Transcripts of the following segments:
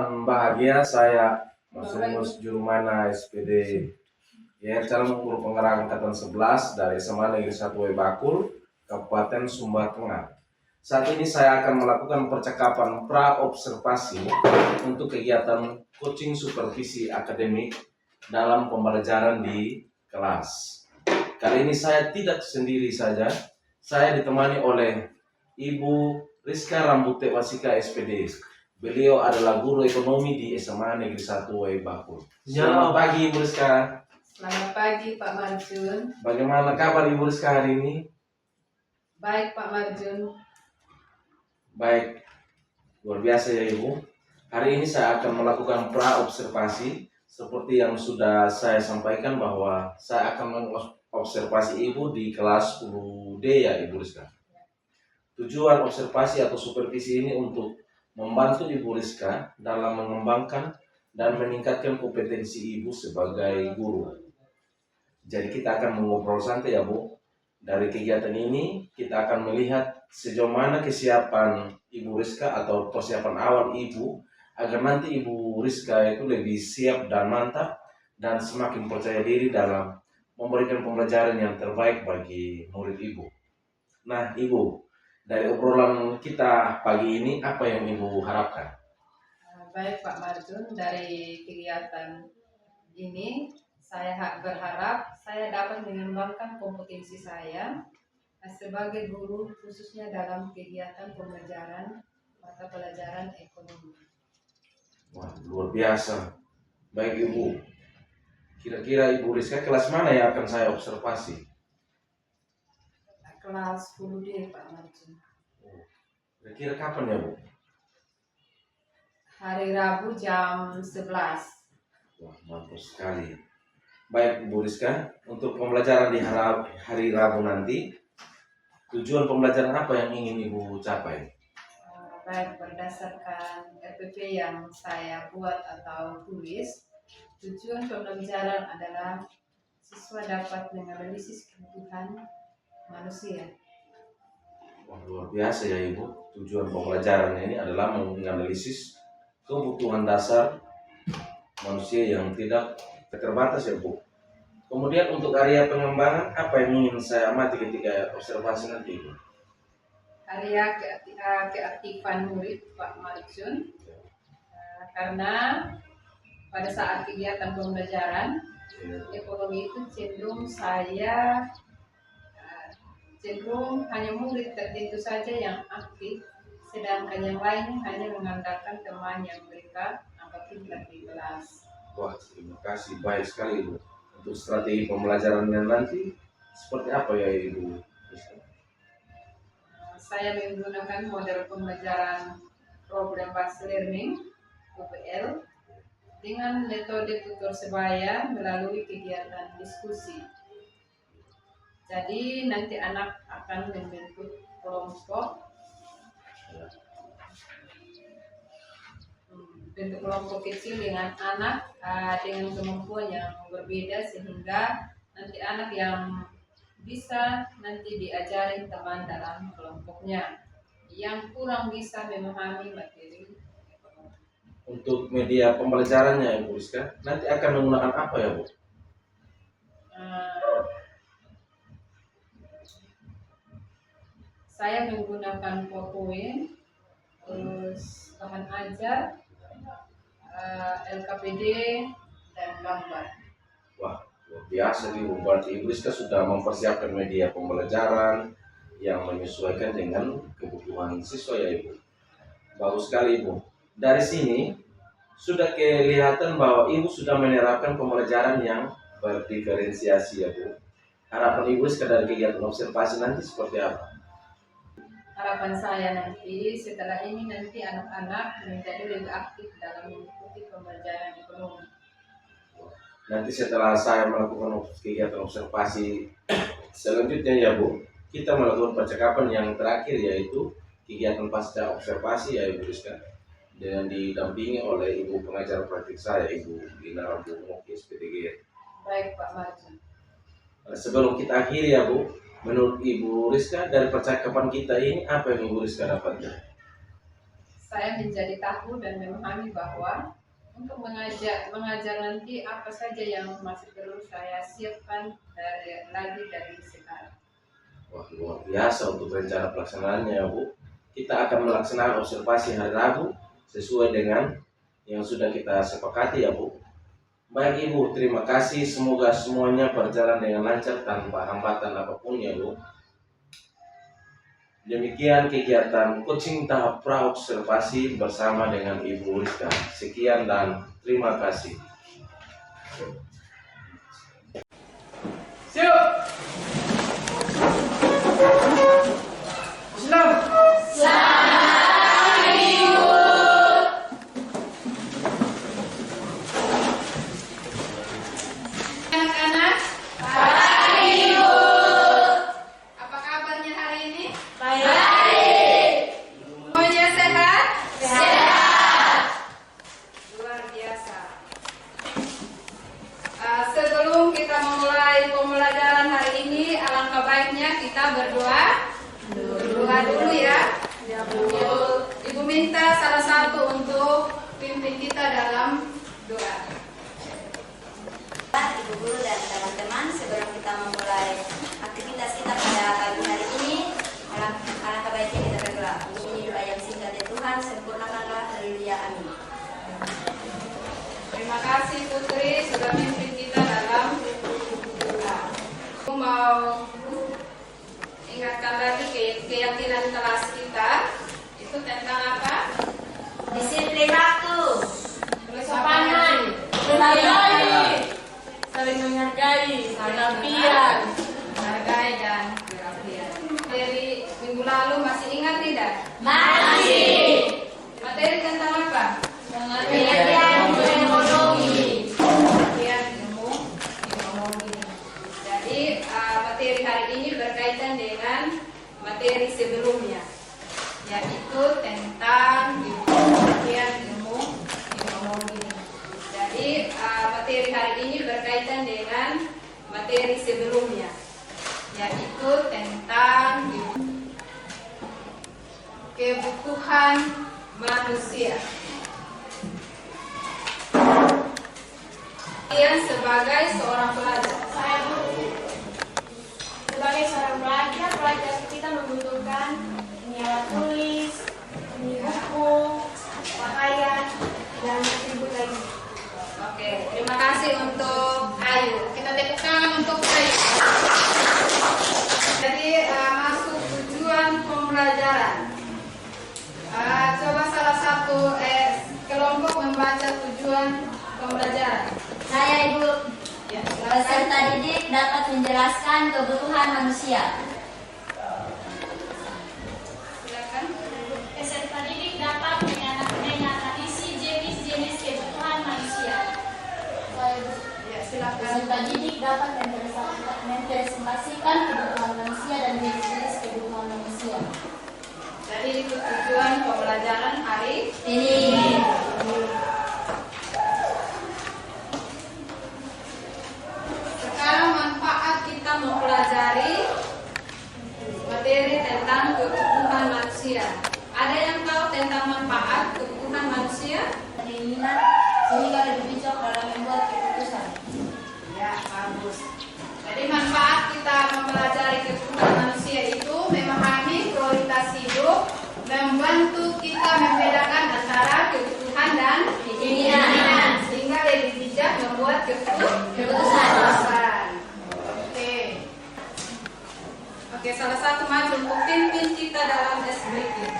teman-teman, bahagia saya Mas Jurumana SPD ya, calon guru penggerak angkatan 11 dari SMA Negeri 1 Bakul, Kabupaten Sumba Tengah. Saat ini saya akan melakukan percakapan pra-observasi untuk kegiatan coaching supervisi akademik dalam pembelajaran di kelas. Kali ini saya tidak sendiri saja, saya ditemani oleh Ibu Rizka Rambute Wasika SPD. Beliau adalah guru ekonomi di SMA Negeri 1 Bakul. Selamat pagi Ibu Rizka. Selamat pagi Pak Marjun. Bagaimana kabar Ibu Rizka hari ini? Baik Pak Marjun. Baik, luar biasa ya Ibu. Hari ini saya akan melakukan pra-observasi seperti yang sudah saya sampaikan bahwa saya akan mengobservasi Ibu di kelas 10D ya Ibu Rizka. Tujuan observasi atau supervisi ini untuk membantu Ibu Rizka dalam mengembangkan dan meningkatkan kompetensi Ibu sebagai guru. Jadi kita akan mengobrol santai ya Bu. Dari kegiatan ini kita akan melihat sejauh mana kesiapan Ibu Rizka atau persiapan awal Ibu agar nanti Ibu Rizka itu lebih siap dan mantap dan semakin percaya diri dalam memberikan pembelajaran yang terbaik bagi murid Ibu. Nah Ibu, dari obrolan kita pagi ini apa yang Ibu harapkan? Baik Pak Marjun, dari kegiatan ini saya berharap saya dapat mengembangkan kompetensi saya sebagai guru khususnya dalam kegiatan pembelajaran mata pelajaran ekonomi. Wah, luar biasa. Baik Ibu, kira-kira Ibu Rizka kelas mana yang akan saya observasi? Kelas 10D Pak Marjun. Kira-kira kapan ya Bu? Hari Rabu jam 11. Wah, mantap sekali. Baik Ibu Rizka, untuk pembelajaran di hari Rabu nanti, tujuan pembelajaran apa yang ingin Ibu capai? Baik, berdasarkan RPP yang saya buat atau tulis, tujuan pembelajaran adalah siswa dapat menganalisis kebutuhan manusia. Wah, luar biasa ya Ibu. Tujuan pembelajaran ini adalah menganalisis kebutuhan dasar manusia yang tidak terbatas ya Bu. Kemudian untuk area pengembangan apa yang ingin saya amati ketika observasi nanti Ibu? Area keaktifan murid Pak Marjun, karena pada saat kegiatan pembelajaran ekonomi itu cenderung hanya murid tertentu saja yang aktif, sedangkan yang lain hanya mengandalkan teman yang mereka anggap pintar di kelas. Wah, terima kasih, baik sekali Ibu. Untuk strategi pembelajarannya nanti seperti apa ya Ibu? Saya menggunakan model pembelajaran problem based learning (PBL) dengan metode tutor sebaya melalui kegiatan diskusi. Jadi nanti anak akan membentuk kelompok kecil dengan anak dengan kemampuan yang berbeda, sehingga nanti anak yang bisa nanti diajari teman dalam kelompoknya yang kurang bisa memahami materi. Untuk media pembelajarannya Ibu Rizka, nanti akan menggunakan apa ya Bu? Saya menggunakan PowerPoint, terus bahan ajar, LKPD, dan gambar. Wah, luar biasa nih Bu. Berarti Ibu Rizka sudah mempersiapkan media pembelajaran yang menyesuaikan dengan kebutuhan siswa ya Ibu. Bagus sekali Ibu. Dari sini sudah kelihatan bahwa Ibu sudah menerapkan pembelajaran yang berdiferensiasi ya Bu. Harapan Ibu Rizka dari kegiatan observasi nanti seperti apa? Harapan saya nanti setelah ini nanti anak-anak menjadi lebih aktif dalam mengikuti pembelajaran ekonomi. Nanti setelah saya melakukan kegiatan observasi selanjutnya ya Bu, kita melakukan percakapan yang terakhir yaitu kegiatan pasca observasi ya Ibu Rizka, dengan didampingi oleh Ibu pengajar praktik saya Ibu Lina Rambu SPTG. Baik Pak Marjun. Sebelum kita akhiri ya Bu, menurut Ibu Rizka dari percakapan kita ini apa yang Ibu Rizka dapatkan? saya menjadi tahu dan memahami bahwa untuk mengajar nanti apa saja yang masih perlu saya siapkan dari sekarang. Wah, luar biasa untuk rencana pelaksanaannya ya Bu. Kita akan melaksanakan observasi hari Rabu sesuai dengan yang sudah kita sepakati ya Bu. Baik Ibu, terima kasih. Semoga semuanya berjalan dengan lancar tanpa hambatan apapun ya Bu. Demikian kegiatan coaching tahap praobservasi bersama dengan Ibu Rizka. Sekian dan terima kasih. Siap. Islam. Anak-anak, apa kabarnya hari ini? Semuanya sehat? Luar biasa. Sebelum kita memulai pembelajaran hari ini, alangkah baiknya kita berdoa. Doa dulu ya. Ibu minta salah satu untuk pimpin kita dalam doa. Ibu guru dan teman-teman, sebelum kita memulai aktivitas kita pada pagi hari ini, alangkah baiknya kita berdoa. Ini doa yang singkat ya Tuhan, sempurnakanlah, haleluya, amin. Terima kasih Putri sudah pimpin kita dalam doa. Aku mau ingatkan lagi keyakinan kelas kita itu tentang apa? Disiplin waktu, Kesopanan, saling menghargai, pengabdian, hargai dan pengabdian. Dari minggu lalu masih ingat tidak? masih, Materi tentang apa? pengertian ekonomi. Pengertian ilmu ekonomi. Jadi materi hari ini berkaitan dengan materi sebelumnya, yaitu tentang pengertian ilmu ekonomi. Jadi materi hari ini berkaitan dengan materi sebelumnya, yaitu tentang kebutuhan manusia. Kalian sebagai seorang pelajar, Sebagai seorang pelajar kita membutuhkan alat tulis, buku, pakaian, dan atribut lain. oke, terima kasih untuk Ayu. Kita tepuk tangan untuk Ayu. Jadi masuk tujuan pembelajaran. Coba salah satu kelompok membaca tujuan pembelajaran. Saya Ibu, Ya, peserta didik dapat menjelaskan kebutuhan manusia. silakan. Peserta didik dapat menganalisis jenis-jenis kebutuhan manusia. Ya, silakan. Peserta didik dapat mempresentasikan kebutuhan manusia dan jenis-jenis kebutuhan manusia. Jadi itu tujuan pembelajaran hari Ini sekarang. Manfaat kita mempelajari materi tentang kebutuhan manusia. Ada yang tahu tentang manfaat kebutuhan manusia? keinginan sehingga lebih bijak dalam membuat keputusan. Ya, bagus. Jadi manfaat kita mempelajari kebutuhan manusia itu memahami prioritas hidup, membantu kita membedakan antara kebutuhan dan Keinginan. sehingga lebih bijak membuat Keputusan. Oke, salah satu maju untuk pimpin kita dalam berikut.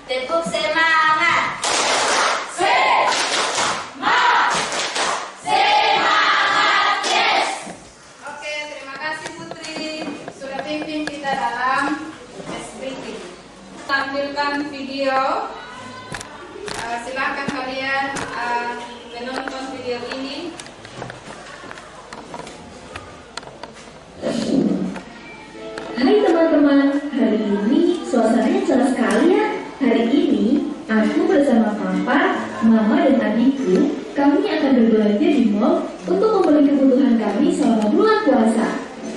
Tepuk semangat. Oke, terima kasih Putri sudah pimpin kita dalam speaking. Tampilkan video. Silakan kalian menonton video ini. Hai teman-teman, hari ini suasananya cerah sekali ya. Hari ini aku bersama papa, mama dan adikku, kami akan berbelanja di mall untuk membeli kebutuhan kami selama bulan puasa.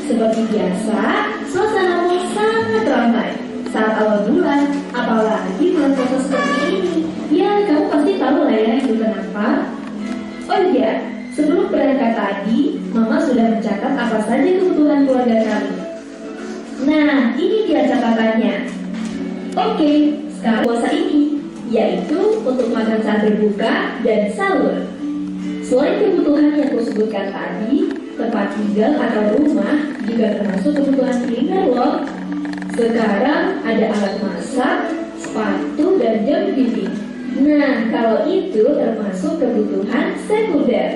Seperti biasa, suasana mall sangat ramai. Saat awal apa saja kebutuhan keluarga kami. Nah, ini dia catatannya. Oke, sekarang puasa ini, yaitu untuk makan saat berbuka dan sahur. Selain kebutuhan yang kusebutkan tadi, tempat tinggal atau rumah juga termasuk kebutuhan primer loh. Sekarang ada alat masak, sepatu, dan jam dinding. Nah, kalau itu termasuk kebutuhan sekunder,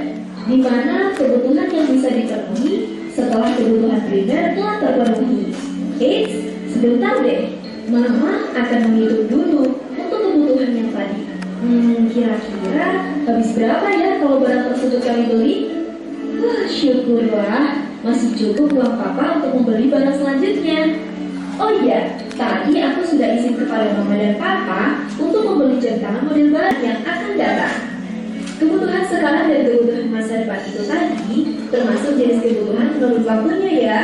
di mana kebutuhan yang bisa dipenuhi setelah kebutuhan primer telah terpenuhi. Eits, sebentar deh, Mama akan menghitung dulu untuk kebutuhan yang tadi. Kira-kira habis berapa ya kalau barang tersebut kami beli? Wah, syukurlah masih cukup uang Papa untuk membeli barang selanjutnya. Oh iya, tadi aku sudah izin kepada Mama dan Papa untuk membeli jam tangan model baru yang akan datang. Kebutuhan sekarang dan kebutuhan masa depan itu tadi termasuk jenis kebutuhan menurut waktunya ya.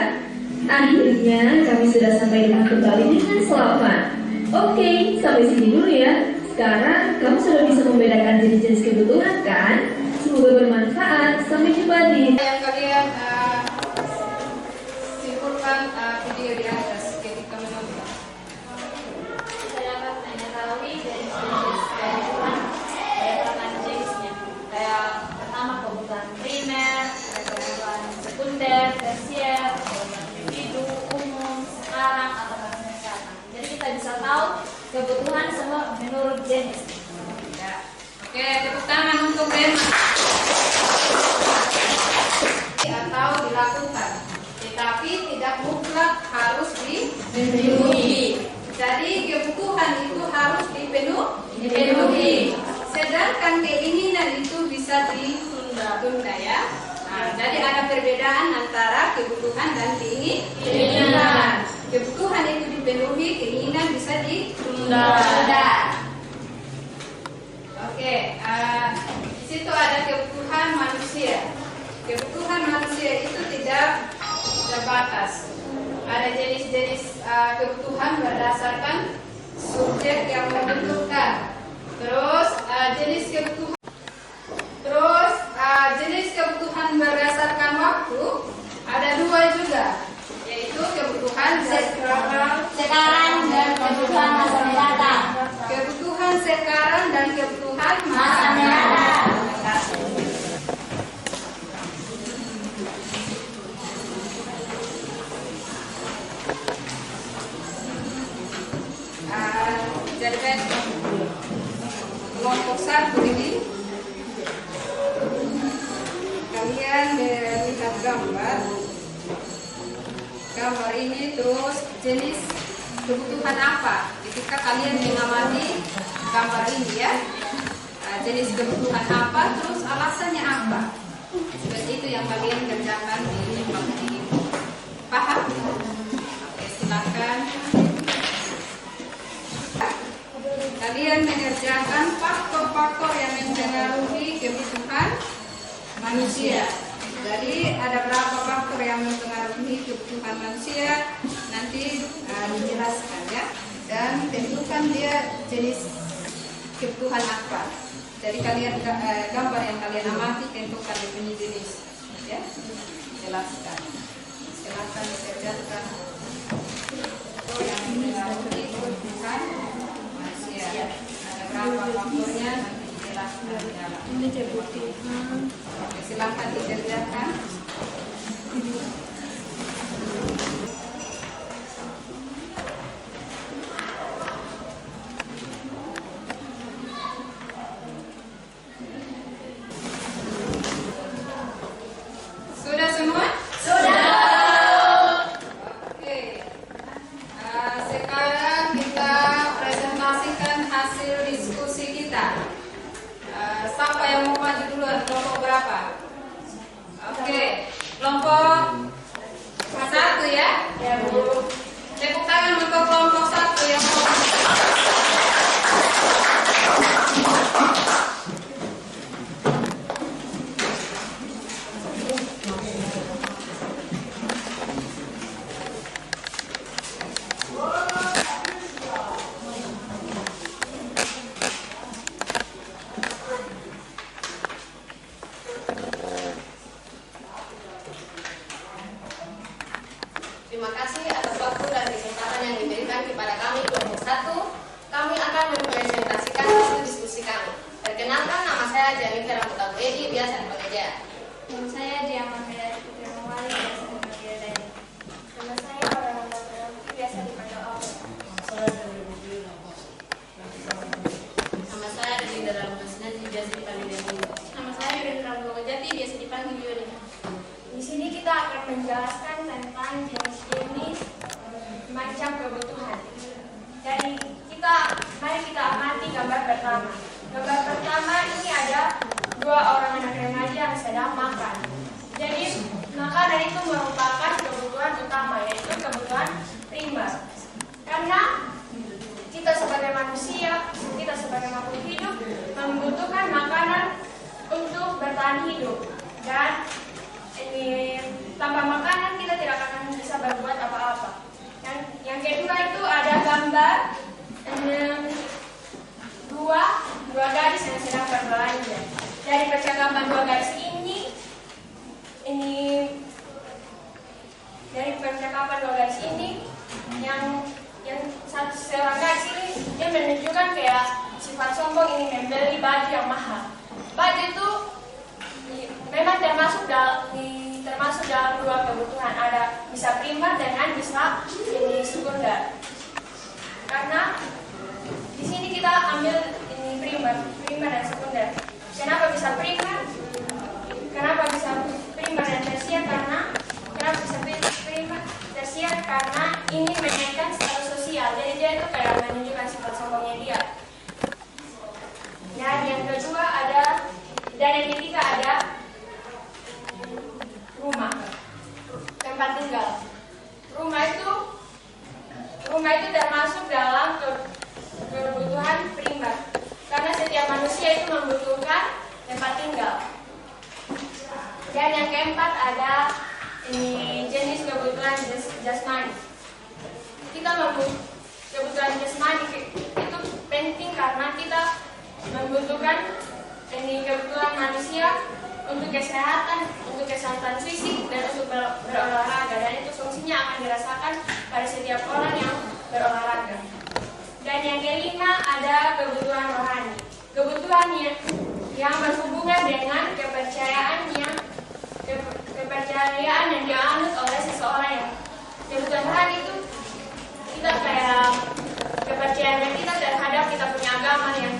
Akhirnya kami sudah sampai di akhir kali dengan selamat. Oke, sampai sini dulu ya. Sekarang kamu sudah bisa membedakan jenis-jenis kebutuhan kan? Semoga bermanfaat. Sampai jumpa di Yang kalian simpulkan video di atas ketika menonton. Saya dapat mengetahui dari jenis kebutuhan berdasarkan jenisnya. Kayak pertama kebutuhan primer, ada kebutuhan sekunder, tersier, kebutuhan individu, umum, sekarang atau kesehatan. Jadi kita bisa tahu kebutuhan semua menurut jenis. Ya. Oke, tepuk tangan untuk Rema. Atau dilakukan, tetapi tidak mutlak harus dipenuhi. Jadi kebutuhan itu harus dipenuhi. Sedangkan keinginan itu bisa ditunda ya. Nah, jadi ada perbedaan antara kebutuhan dan keinginan. Kebutuhan itu dipenuhi, keinginan bisa ditunda. Oke, di situ ada kebutuhan manusia. Kebutuhan manusia itu tidak terbatas. Ada jenis-jenis kebutuhan berdasarkan subjek yang menentukan. Terus jenis kebutuhan berdasarkan waktu ada dua juga, yaitu kebutuhan Sekarang dan kebutuhan masa mendatang. kebutuhan sekarang dan kebutuhan Masa mendatang. Jadi kelompok satu ini kalian melihat gambar ini, terus jenis kebutuhan apa ketika kalian mengamati gambar ini ya. Jenis kebutuhan apa, terus alasannya apa. Seperti itu yang kalian kerjakan di tempat ini. Paham? Oke, silakan. Kalian mengerjakan faktor-faktor yang mempengaruhi kebutuhan manusia. Jadi ada berapa faktor yang mempengaruhi kebutuhan manusia, nanti dijelaskan ya. Dan tentukan dia jenis kebutuhan apa. Jadi kalian gambar yang kalian amati tentukan punya jenis ya. Jelaskan. Silakan dikerjakan. Yang mempengaruhi kebutuhan manusia. Ada berapa faktornya, nanti dijelaskan di dalam. Ini kebutuhan. Silakan dikerjakan. Sudah semua? Sudah. Oke. Sekarang kita presentasikan hasil diskusi kita. Siapa yang mau maju duluan? Kelompok berapa? Oke, kelompok Jamika Rambutan Edi, biasa dipanggil Ja. Nama saya Dia Mameda Putri Mawali, biasa dipanggil Dani. Nama saya Aurora Putri, biasa dipanggil Aurora. Nama saya Rinda Rambutan biasa dipanggil Deni. Nama saya Rinda Rambutan Jati, biasa dipanggil Yuri. Di sini kita akan menjelaskan tentang jenis-jenis macam kebutuhan. Jadi mari kita amati gambar pertama. Gambar pertama ini ada dua orang anak remaja yang sedang makan. Jadi makanan itu merupakan kebutuhan utama, yaitu kebutuhan primer. Karena kita sebagai manusia, kita sebagai makhluk hidup membutuhkan makanan untuk bertahan hidup. Dan tanpa makanan kita tidak akan bisa berbuat apa-apa. Yang kedua itu ada gambar dua gadis yang sedang berbelanja. Dari percakapan dua gadis ini yang seorang gadis ini dia menunjukkan kayak sifat sombong ini membeli baju yang mahal. Baju itu memang termasuk dalam dua kebutuhan, ada bisa primer dengan bisa ini sekunder. Karena di sini kita ambil ini primer dan sekunder. Kenapa bisa primer? Kenapa bisa primer dan tersier? Kenapa bisa primer tersier? Karena ini menaikkan status sosial. Jadi dia itu kayak menunjukkan sifat sombongnya dia. Dan yang kedua dan yang ketiga ada rumah, tempat tinggal. Rumah itu termasuk dalam kebutuhan primer, karena setiap manusia itu membutuhkan tempat tinggal. Dan yang keempat ada jenis kebutuhan jasmani. Kebutuhan jasmani itu penting karena kita membutuhkan kebutuhan manusia untuk kesehatan fisik dan untuk berolahraga, dan itu fungsinya akan dirasakan pada setiap orang yang berolahraga. Dan yang kelima ada kebutuhan rohani, kebutuhan yang berhubungan dengan kepercayaan yang dianut oleh seseorang. Yang kebutuhan rohani itu kita kayak kepercayaan kita terhadap kita punya agama yang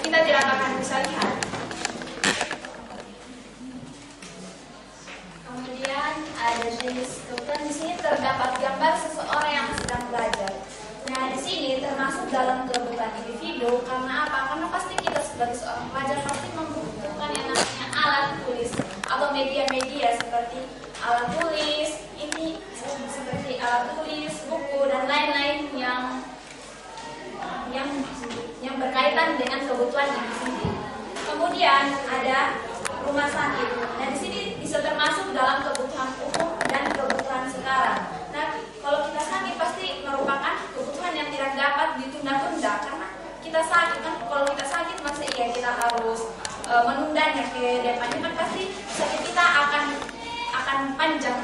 kita tidak akan bisa lihat. Kemudian ada jenis kebutuhan. Di sini terdapat gambar seseorang yang sedang belajar. Nah, di sini termasuk dalam kebutuhan individu. Karena apa? Karena pasti kita sebagai seorang pelajar pasti membutuhkan yang namanya alat tulis atau media-media seperti alat tulis, buku dan lain-lain yang berkaitan dengan kebutuhan individu. Kemudian ada rumah sakit. Nah, di sini bisa termasuk dalam kebutuhan umum dan kebutuhan sekarang. Nah, kalau kita sakit pasti merupakan kebutuhan yang tidak dapat ditunda-tunda karena kita sakit kan. Kalau kita sakit masa iya kita harus menundanya ke depannya kan, pasti sakit kita akan panjang,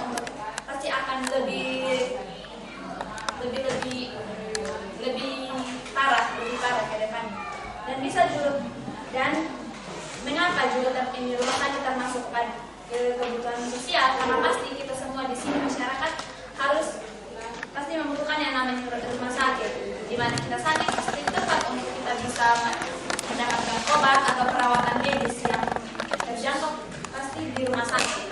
pasti akan lebih parah ke depannya. Dan bisa juga, dan mengapa juga ini rumah sakit termasuk ke kebutuhan sosial? Karena pasti kita semua di sini masyarakat harus pasti membutuhkan yang namanya rumah sakit. Di mana kita sakit pasti tempat untuk kita bisa mendapatkan obat atau perawatan medis yang terjangkau pasti di rumah sakit.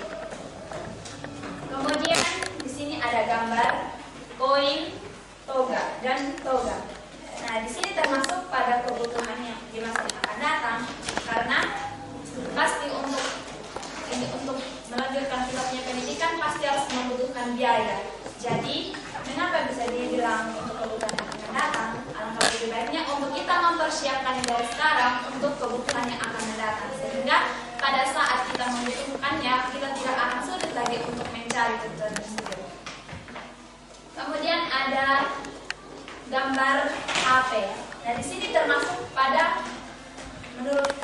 Kemudian di sini ada gambar koin, toga dan toga. Nah, di sini termasuk pada kebutuhannya di masa yang akan datang, karena pasti untuk melanjutkan kita punya pendidikan pasti harus membutuhkan biaya. Jadi, mengapa bisa dibilang untuk kebutuhan yang akan datang? Alangkah lebih baiknya untuk kita mempersiapkan dari sekarang untuk kebutuhan yang akan datang, sehingga pada saat kita membutuhkannya, kita tidak akan sulit lagi untuk mencari kebutuhan tersebut. Kemudian ada gambar HP. Nah, di sini termasuk menurut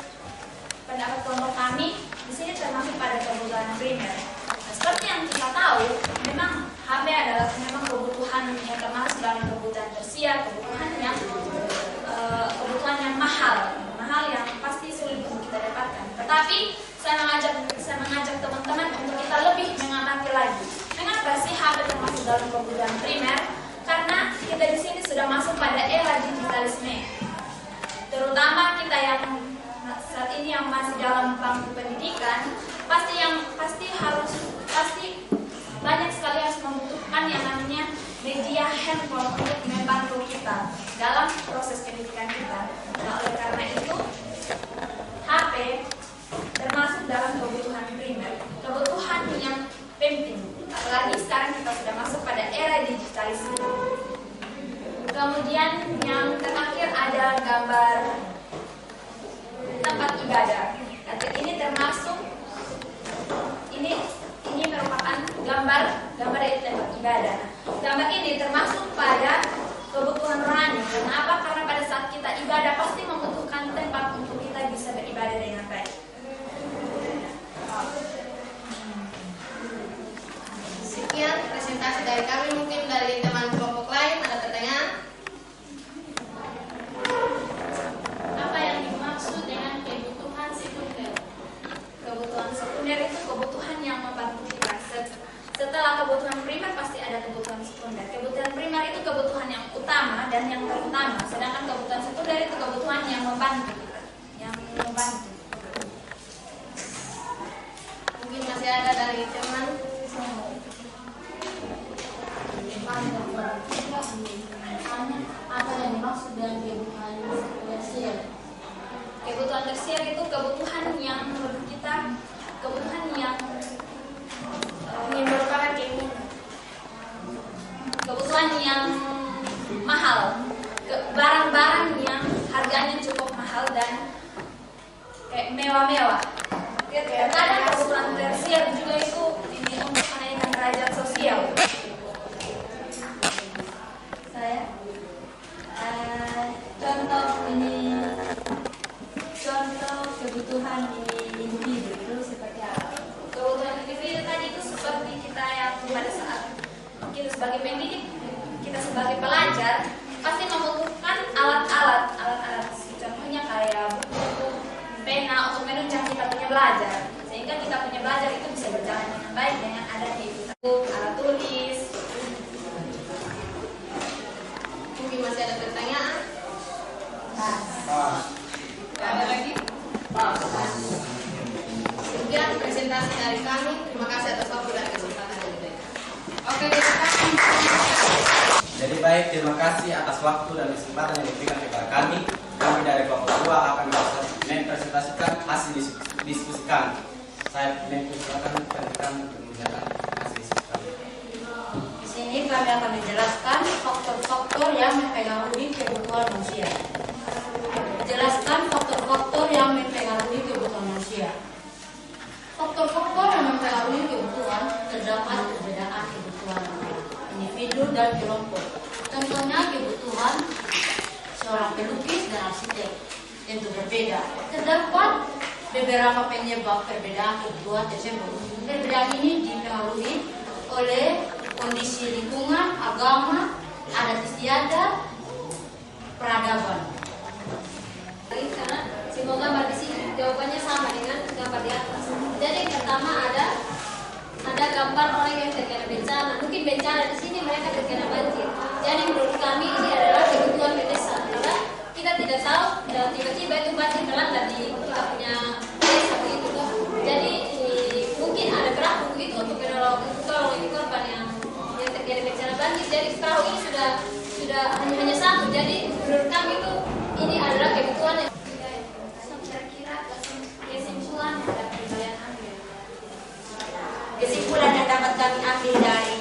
pendapat kelompok kami, di sini termasuk pada kebutuhan primer. Nah, seperti yang kita tahu, memang HP adalah memang kebutuhan yang termasuk dalam kebutuhan tersier, kebutuhan yang mahal yang pasti sulit untuk kita dapatkan. digitalisme. Terutama kita yang saat ini yang masih dalam bangku pendidikan, pasti banyak sekali harus membutuhkan yang namanya media handphone untuk membantu kita dalam proses pendidikan kita. Nah, oleh karena itu HP termasuk dalam kebutuhan primer, kebutuhan yang penting. Apalagi sekarang kita sudah masuk pada era digitalisme. Kemudian yang terakhir ada gambar tempat ibadah. Ini termasuk ini merupakan gambar dari tempat ibadah. Gambar ini termasuk pada kebutuhan rohani. Kenapa? Karena pada saat kita ibadah pasti membutuhkan tempat untuk kita bisa beribadah dengan baik. Sekian presentasi dari kami. Mungkin dari teman kelompok lain ada pertanyaan? Apa yang dimaksud dengan kebutuhan sekunder? Kebutuhan sekunder itu kebutuhan yang membantu kita. Setelah kebutuhan primer pasti ada kebutuhan sekunder. Kebutuhan primer itu kebutuhan yang utama dan yang terutama, sedangkan kebutuhan sekunder itu kebutuhan yang membantu kita, yang membantu. Mungkin masih ada dari teman. Apa yang dimaksud dengan kebutuhan tersier? Kebutuhan tersier itu kebutuhan yang menurut kita, kebutuhan yang merupakan keinginan, kebutuhan yang mahal, barang-barang yang harganya cukup mahal dan kayak mewah-mewah. Terkadang kebutuhan tersier juga itu ini untuk menaikkan derajat sosial. Contoh kebutuhan individu itu seperti apa? Kebutuhan individu tadi itu seperti kita yang pada saat kita sebagai pendidik, kita sebagai pelajar pasti membutuhkan alat-alat. Contohnya kayak buku, pena untuk menunjang kita punya belajar, sehingga kita punya belajar itu bisa berjalan dengan baik dengan adanya itu. Alat tulis. Mungkin masih ada pertanyaan? Ada lagi? Sekian presentasi dari kami. Terima kasih atas waktu dan kesempatan yang diberikan. Oke, kita akan Jadi baik, terima kasih atas waktu dan kesempatan yang diberikan kepada kami. Kami dari kelompok 2 akan mempresentasikan hasil diskusikan. Saya mempersilakan rekan untuk menjelaskan hasil diskusikan. Di sini kami akan menjelaskan faktor-faktor yang mempengaruhi kebutuhan manusia. Jelaskan faktor-faktor yang mempengaruhi kebutuhan manusia. Faktor-faktor yang mempengaruhi kebutuhan terdapat perbedaan kebutuhan individu dan kelompok. Contohnya kebutuhan seorang pelukis dan arsitek tentu berbeda. Terdapat beberapa penyebab perbedaan kebutuhan tersebut. Perbedaan ini dipengaruhi oleh kondisi lingkungan, agama, adat istiadat, peradaban. Karena semua gambar di sini jawabannya sama dengan gambar di atas. Jadi yang pertama ada gambar orang yang terkena bencana. Mungkin bencana di sini mereka terkena banjir. Jadi menurut kami ini adalah kebutuhan mendesak. Karena kita tidak tahu tiba-tiba itu banjir melanda di kita punya desa begitu. Jadi mungkin ada perahu begitu untuk menolong ini korban yang terkena bencana banjir. Jadi perahu ini sudah hanya satu. Jadi menurut kami itu ini adalah kebutuhan yang Kira-kira kesimpulan yang dapat kalian ambil. Kesimpulan yang dapat kami ambil dari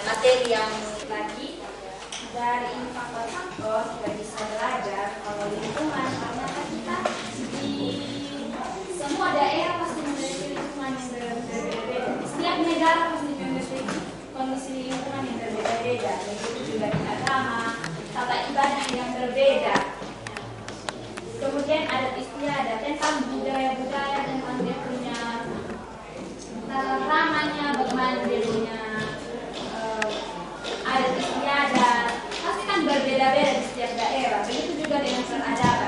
materi yang Lagi dari faktor-faktor kita bisa belajar kalau lingkungan, ternyata kita di semua daerah pasti memiliki lingkungan yang berbeda-beda. Setiap negara pasti memiliki kondisi lingkungan yang berbeda-beda. Begitu juga di agama, tata ibadah yang berbeda. Kemudian adat istiadat tentang budaya-budaya, tentang dia punya tata ramanya, bagaimana dia punya adat istiadat, pasti kan berbeda-beda di setiap daerah. Begitu juga dengan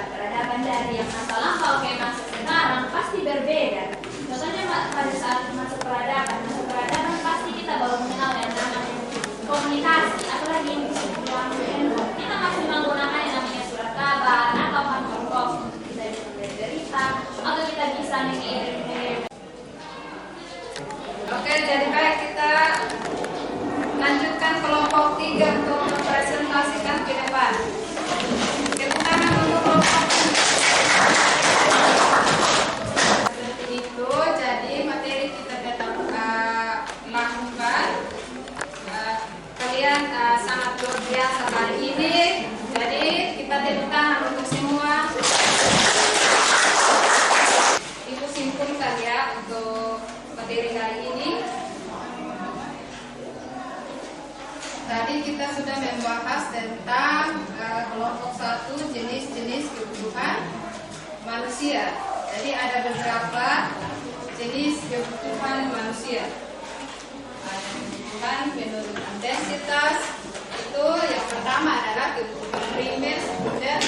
peradaban dari yang masa lampau ke masa sekarang pasti berbeda. Contohnya pada saat masuk peradaban pasti kita baru mengenal yang namanya komunikasi, apalagi ini bisa dibilang handphone. Kita masih menggunakan sangat luar biasa hari ini. Jadi kita tepuk tangan untuk semua. Ibu simpulkan ya untuk materi hari ini. Tadi kita sudah membahas tentang kelompok 1 jenis-jenis kebutuhan manusia. Jadi ada beberapa jenis kebutuhan manusia. Ada kebutuhan menurut intensitas. Itu yang pertama adalah kebutuhan primer, sekunder,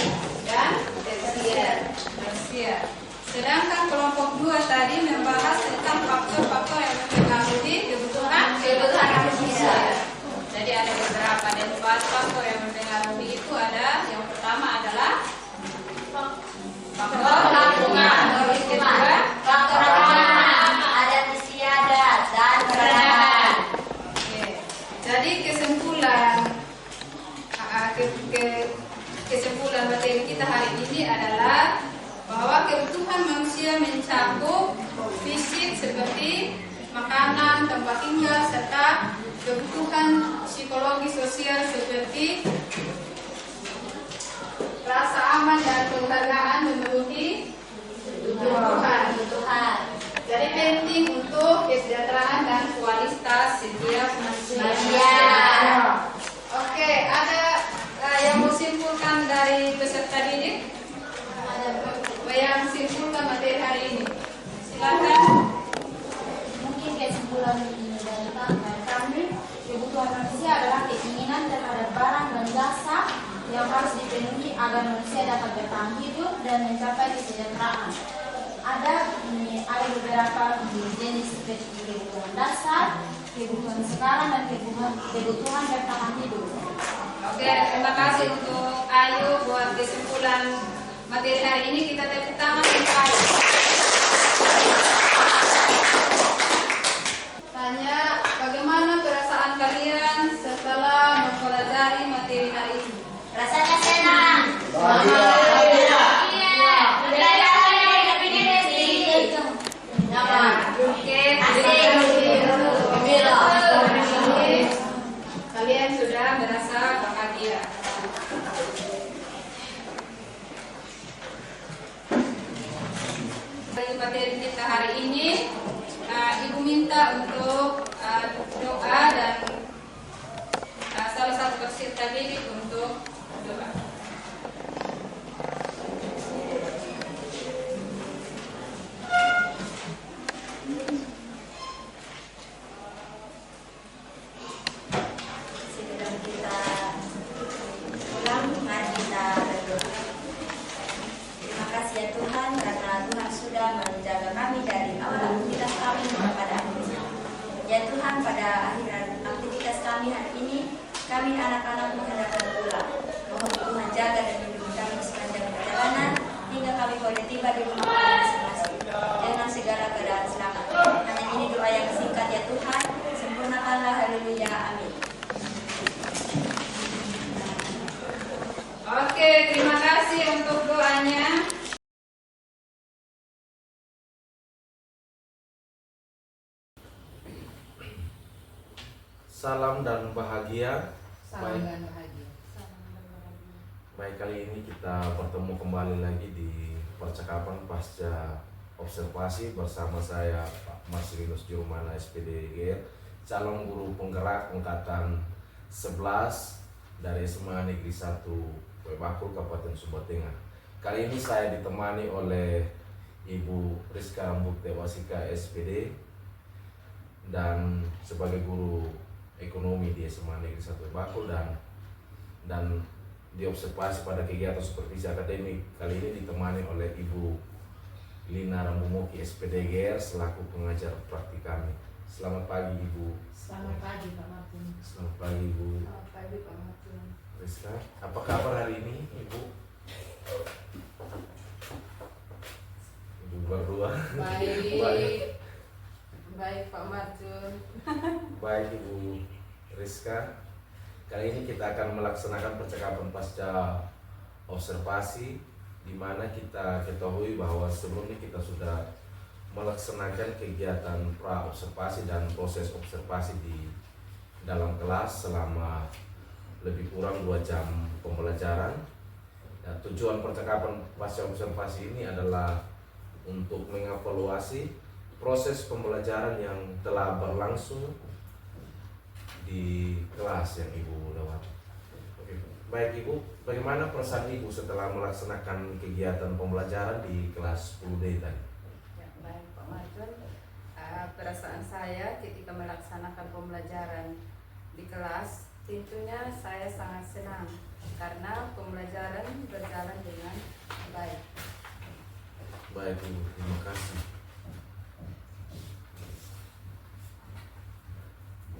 dan tersier. Sedangkan kelompok 2 tadi membahas tentang faktor-faktor yang mempengaruhi kebutuhan manusia. Jadi ada beberapa dan faktor yang mempengaruhi itu ada yang pertama adalah faktor lingkungan, Faktor alam, adat istiadat, dan peradaban. Oke. Jadi kesimpulan materi kita hari ini adalah bahwa kebutuhan manusia mencakup fisik seperti makanan, tempat tinggal, serta kebutuhan psikologi sosial seperti rasa aman dan penghargaan memenuhi kebutuhan. Jadi penting untuk kesejahteraan dan kualitas setiap manusia. Oke, ada yang mau simpulkan dari peserta didik? Yang simpulkan materi hari ini. Silakan. Mungkin kesimpulan dari kami, kebutuhan manusia adalah keinginan terhadap barang dan jasa yang harus dipenuhi agar manusia dapat bertahan hidup dan mencapai kesejahteraan. Ada beberapa jenis seperti kebutuhan dasar, kebutuhan sekarang, dan kebutuhan bertahan hidup. Oke, terima kasih untuk Ayu buat kesimpulan materi hari ini. Kita tepuk tangan untuk Ayu. Tanya, bagaimana perasaan kalian setelah mempelajari materi hari ini? Rasanya senang. Oke, kalian sudah merasa bahagia. Dari materi kita hari ini, Ibu minta untuk doa dan salah satu peserta didik untuk doa. Sebelum kita pulang, mari kita berdoa. Terima kasih ya Tuhan, karena Tuhan sudah menjaga kami dari awal aktivitas kami kepada akhirnya. Ya Tuhan, pada akhir aktivitas kami hari ini, kami anak-anak menghadapkan pulang. Mohon Tuhan jaga dan lindungi kami sepanjang perjalanan hingga kami boleh tiba di rumah kami masing-masing dengan segala keadaan selamat. Hanya ini doa yang singkat ya Tuhan, sempurnakanlah, haleluya, amin. Oke, terima kasih untuk doanya. Salam dan bahagia. Salam dan bahagia. Baik, kali ini kita bertemu kembali lagi di percakapan pasca observasi bersama saya Pak Marcelinus Jurumana SPDG, calon guru penggerak angkatan 11 dari SMA Negeri 1 Webakul Kabupaten Sumba Tengah. Kali ini saya ditemani oleh Ibu Rizka Rambut Wasika SPD dan sebagai guru ekonomi di SMA Negeri 1 Webakul dan diobservasi pada kegiatan supervisi akademik. Kali ini ditemani oleh Ibu Lina Rambumoki SPDGR selaku pengajar praktik kami. Selamat pagi Ibu. Selamat pagi Pak Martin. Selamat pagi Ibu Selamat pagi Pak Martin. Rizka. Apa kabar hari ini Ibu? Ibu berdua. Baik. Baik Pak Martin. Baik Ibu Rizka. Kali ini kita akan melaksanakan percakapan pasca observasi, di mana kita ketahui bahwa sebelumnya kita sudah melaksanakan kegiatan pra observasi dan proses observasi di dalam kelas selama lebih kurang 2 jam pembelajaran. Ya, tujuan percakapan pasca observasi ini adalah untuk mengevaluasi proses pembelajaran yang telah berlangsung di kelas yang Ibu lewati. Oke. Baik Ibu, bagaimana perasaan Ibu setelah melaksanakan kegiatan pembelajaran di kelas 10D tadi? Ya, baik Pak Marjun. Perasaan saya ketika melaksanakan pembelajaran di kelas, tentunya saya sangat senang karena pembelajaran berjalan dengan baik. Baik Ibu, terima kasih.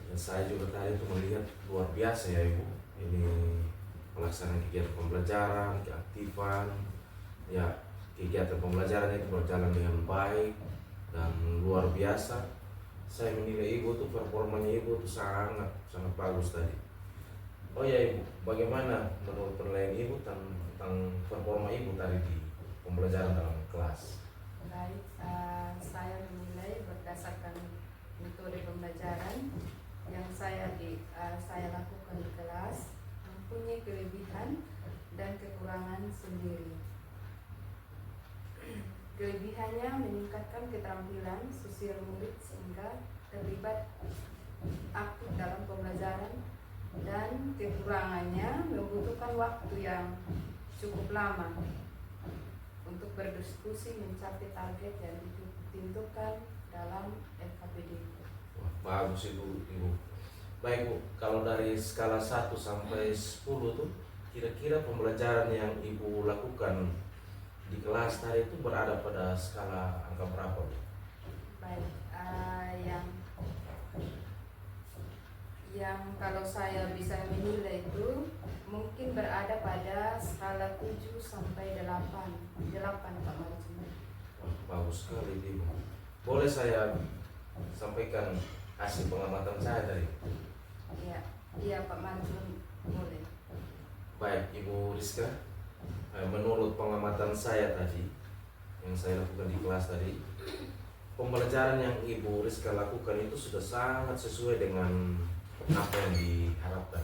Dan saya juga tadi itu melihat luar biasa ya Ibu, ini pelaksanaan kegiatan pembelajaran, keaktifan, ya kegiatan pembelajaran itu berjalan dengan baik dan luar biasa. Saya menilai Ibu tuh performanya Ibu tuh sangat bagus tadi. Oh ya Ibu, bagaimana menurut penilaian Ibu tentang performa Ibu tadi di pembelajaran dalam kelas? Baik, saya menilai berdasarkan metode pembelajaran yang saya lakukan di kelas mempunyai kelebihan dan kekurangan sendiri. Kelebihannya meningkatkan keterampilan sosial murid sehingga terlibat aktif dalam pembelajaran, dan kekurangannya membutuhkan waktu yang cukup lama untuk berdiskusi mencapai target yang ditentukan dalam LKPD. Wah, bagus Ibu. Baik Bu, kalau dari skala 1 sampai 10 tuh kira-kira pembelajaran yang Ibu lakukan di kelas tadi itu berada pada skala angka berapa Bu? Baik, yang kalau saya bisa menilai itu mungkin berada pada skala 7 sampai 8 Pak Marjun. Wah, bagus sekali Ibu. Boleh saya sampaikan hasil pengamatan saya tadi? Iya Pak Marjun, boleh. Baik Ibu Rizka, menurut pengamatan saya tadi yang saya lakukan di kelas tadi, pembelajaran yang Ibu Rizka lakukan itu sudah sangat sesuai dengan apa yang diharapkan.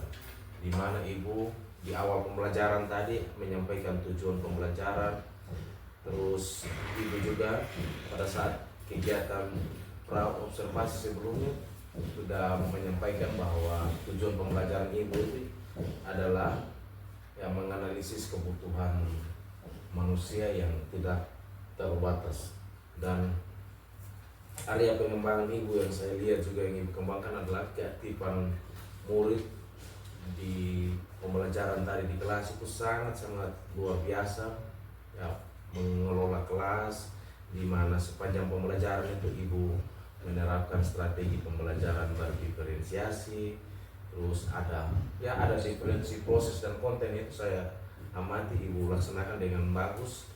Di mana Ibu di awal pembelajaran tadi menyampaikan tujuan pembelajaran, terus Ibu juga pada saat kegiatan pra observasi sebelumnya sudah menyampaikan bahwa tujuan pembelajaran Ibu itu adalah yang menganalisis kebutuhan manusia yang tidak terbatas, dan area pengembangan Ibu yang saya lihat juga yang Ibu kembangkan adalah keaktifan murid di pembelajaran tadi di kelas itu sangat luar biasa ya, mengelola kelas di mana sepanjang pembelajaran itu Ibu menerapkan strategi pembelajaran berdiferensiasi, terus ada diferensi proses dan konten itu saya amati Ibu laksanakan dengan bagus,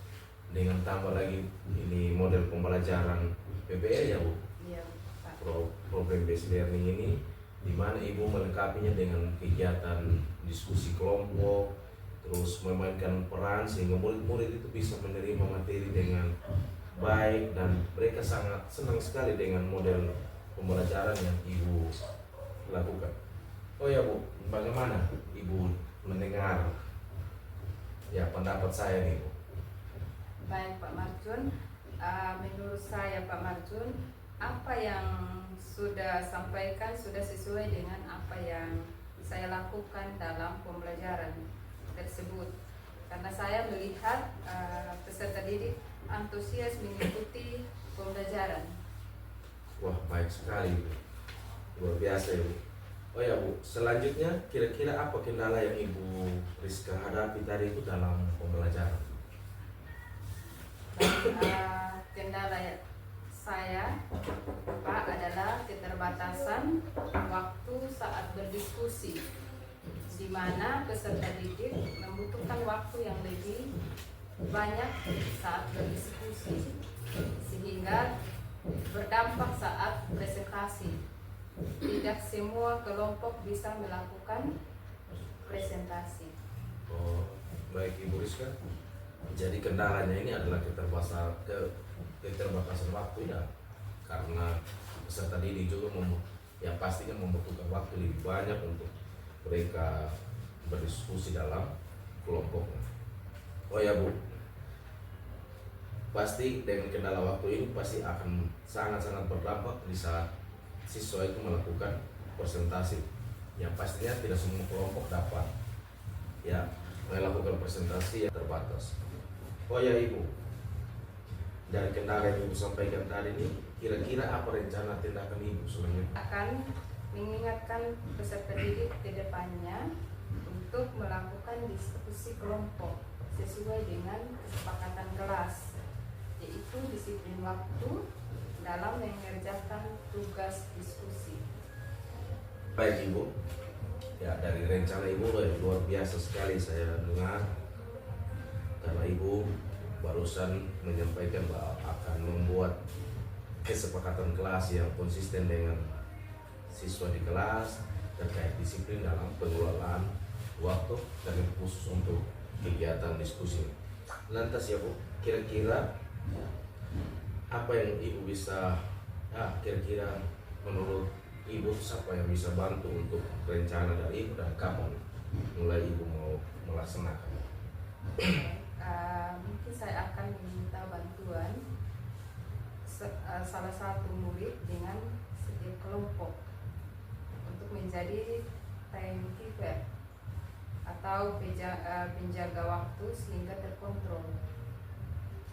dengan tambah lagi ini model pembelajaran PBL ya Bu, Iya Pak. Problem based learning ini di mana Ibu melengkapinya dengan kegiatan diskusi kelompok, terus memainkan peran sehingga murid-murid itu bisa menerima materi dengan baik, dan mereka sangat senang sekali dengan model pembelajaran yang Ibu lakukan. Oh ya Bu, bagaimana Ibu mendengar ya pendapat saya nih Bu? Baik Pak Marjun, menurut saya Pak Marjun, apa yang sudah sampaikan sudah sesuai dengan apa yang saya lakukan dalam pembelajaran tersebut, karena saya melihat peserta didik antusias mengikuti pembelajaran. Wah, baik sekali Bu, luar biasa ya Bu. Oh ya Bu, selanjutnya kira-kira apa kendala yang Ibu Rizka hadapi tadi itu dalam pembelajaran? Kendala saya Pak adalah keterbatasan waktu saat berdiskusi, di mana peserta didik membutuhkan waktu yang lebih banyak saat berdiskusi sehingga berdampak saat presentasi. Tidak semua kelompok bisa melakukan presentasi. Oh, baik Ibu Rizka. Jadi kendalanya ini adalah keterbatasan waktu ya, karena peserta didik juga pastinya membutuhkan waktu lebih banyak untuk mereka berdiskusi dalam kelompok. Oh ya Bu, pasti dengan kendala waktu ini pasti akan sangat-sangat berdampak di saat siswa itu melakukan presentasi. Yang pastinya tidak semua kelompok dapat ya melakukan presentasi yang terbatas. Oh ya Ibu, dari kendala yang Ibu sampaikan tadi ini, kira-kira apa rencana tindakan Ibu selanjutnya? Akan mengingatkan peserta didik ke depannya untuk melakukan diskusi kelompok sesuai dengan kesepakatan kelas, yaitu disiplin waktu dalam mengerjakan tugas diskusi. Baik Ibu, ya dari rencana Ibu luar biasa sekali saya dengar, karena Ibu barusan menyampaikan bahwa akan membuat kesepakatan kelas yang konsisten dengan siswa di kelas terkait disiplin dalam pengelolaan waktu dan khusus untuk kegiatan diskusi. Lantas ya Bu, kira-kira apa yang Ibu bisa, kira-kira menurut Ibu siapa yang bisa bantu untuk rencana dari Ibu dan kapan mulai Ibu mau melaksanakan? Mungkin saya akan meminta bantuan salah satu murid dengan setiap kelompok untuk menjadi timekeeper atau penjaga waktu sehingga terkontrol.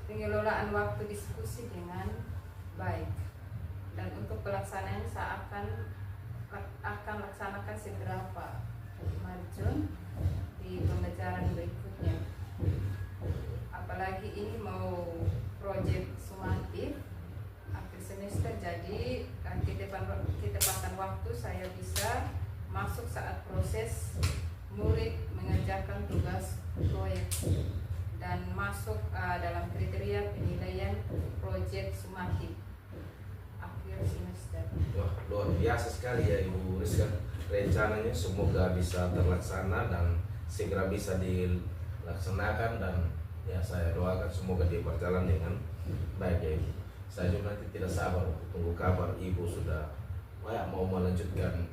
Pengelolaan waktu diskusi dengan baik. Dan untuk pelaksanaan saya akan laksanakan segera Pak Marjun di pembelajaran berikutnya. Apalagi ini mau proyek sumatif akhir semester, jadi ketepatan waktu saya bisa masuk saat proses murid mengerjakan tugas proyek dan masuk dalam kriteria penilaian proyek sumatif akhir semester. Wah, luar biasa sekali ya Ibu Rizka, rencananya semoga bisa terlaksana dan segera bisa dilaksanakan, dan ya saya doakan semoga dia berjalan dengan baik ya Ibu. Saya juga nanti tidak sabar tunggu kabar Ibu sudah mau melanjutkan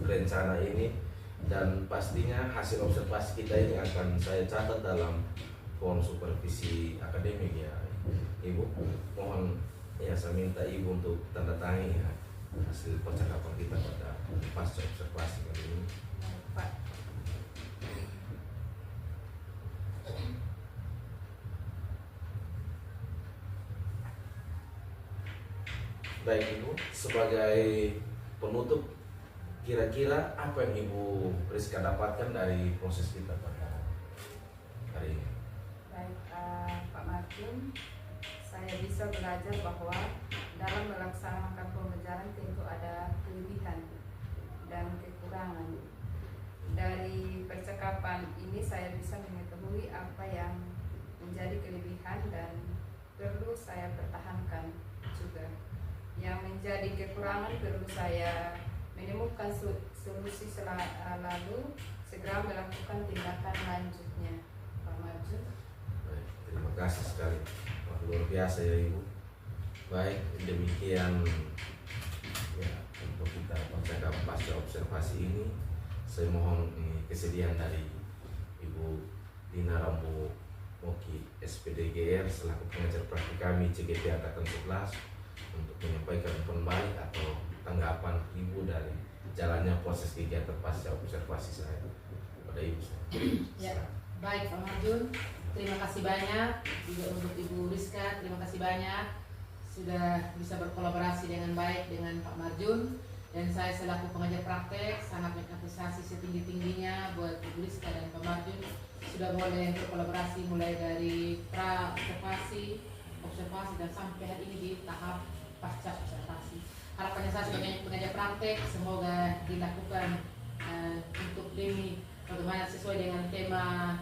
rencana ini, dan pastinya hasil observasi kita ini akan saya catat dalam form supervisi akademik ya Ibu. Mohon ya saya minta Ibu untuk tanda tangan ya hasil percakapan kita pada pasca observasi kali ini. Pak. Baik Ibu, sebagai penutup, kira-kira apa yang Ibu Rizka dapatkan dari proses kita pada hari ini? Baik Pak Martin, saya bisa belajar bahwa dalam melaksanakan pembelajaran tentu ada kelebihan dan kekurangan. Dari percakapan ini saya bisa mengetahui apa yang menjadi kelebihan dan perlu saya pertahankan juga. Yang menjadi kekurangan perlu saya menemukan solusi lalu segera melakukan tindakan lanjutnya. Pak Marjun. Baik, terima kasih sekali. Wah, luar biasa ya Ibu. Baik, demikian ya untuk kita percakapan pasca observasi ini. Saya mohon kesediaan dari Ibu Dina Rambo Moki SPDGR selaku pengajar praktik kami CGP Angkatan 11 untuk menyampaikan pembalik atau tanggapan Ibu dari jalannya proses kegiatan pasca observasi saya pada Ibu. Ya, baik Pak Marjun, terima kasih banyak juga untuk Ibu Rizka, terima kasih banyak sudah bisa berkolaborasi dengan baik dengan Pak Marjun, dan saya selaku pengajar praktek sangat mengapresiasi setinggi-tingginya buat Ibu Rizka dan Pak Marjun sudah boleh berkolaborasi mulai dari observasi dan sampai hari ini di tahap pasca observasi. Harapannya saya sebagai pengajar praktek semoga dilakukan untuk demi bagaimana sesuai dengan tema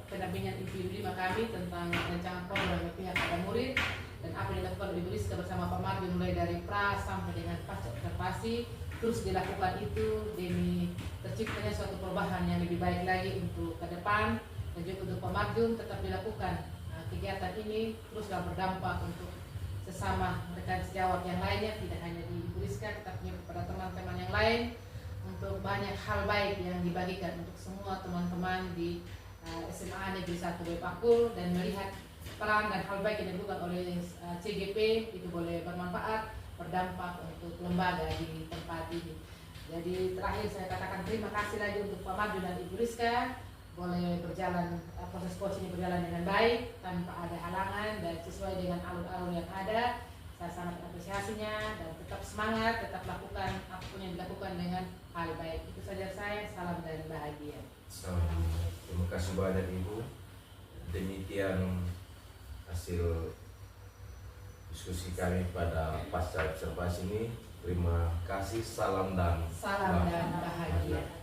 pendampingan Ibu 5 kami tentang rancangan program berpihak pada murid, dan apa yang dilakukan oleh Ibu Rizka bersama Pak Marjun mulai dari pra sampai dengan pasca observasi terus dilakukan itu demi terciptanya suatu perubahan yang lebih baik lagi untuk ke depan, dan juga untuk Pak Marjun tetap dilakukan kegiatan ini teruslah berdampak untuk sesama rekan sejawat yang lainnya, tidak hanya di Ibu Rizka tetapi kepada teman-teman yang lain, untuk banyak hal baik yang dibagikan untuk semua teman-teman di SMA Negeri 1 Bepakul, dan melihat peran dan hal baik yang dilakukan oleh CGP itu boleh bermanfaat, berdampak untuk lembaga di tempat ini. Jadi terakhir saya katakan terima kasih lagi untuk Pak Maju dan Ibu Rizka, boleh berjalan, proses coach ini berjalan dengan baik tanpa ada halangan dan sesuai dengan alur-alur yang ada. Saya sangat apresiasinya, dan tetap semangat, tetap lakukan apapun yang dilakukan dengan hal baik. Itu saja saya, salam dan bahagia. Terima kasih banyak Ibu. Demikian hasil diskusi kami pada pasca observasi ini. Terima kasih, salam dan Salam dan bahagia.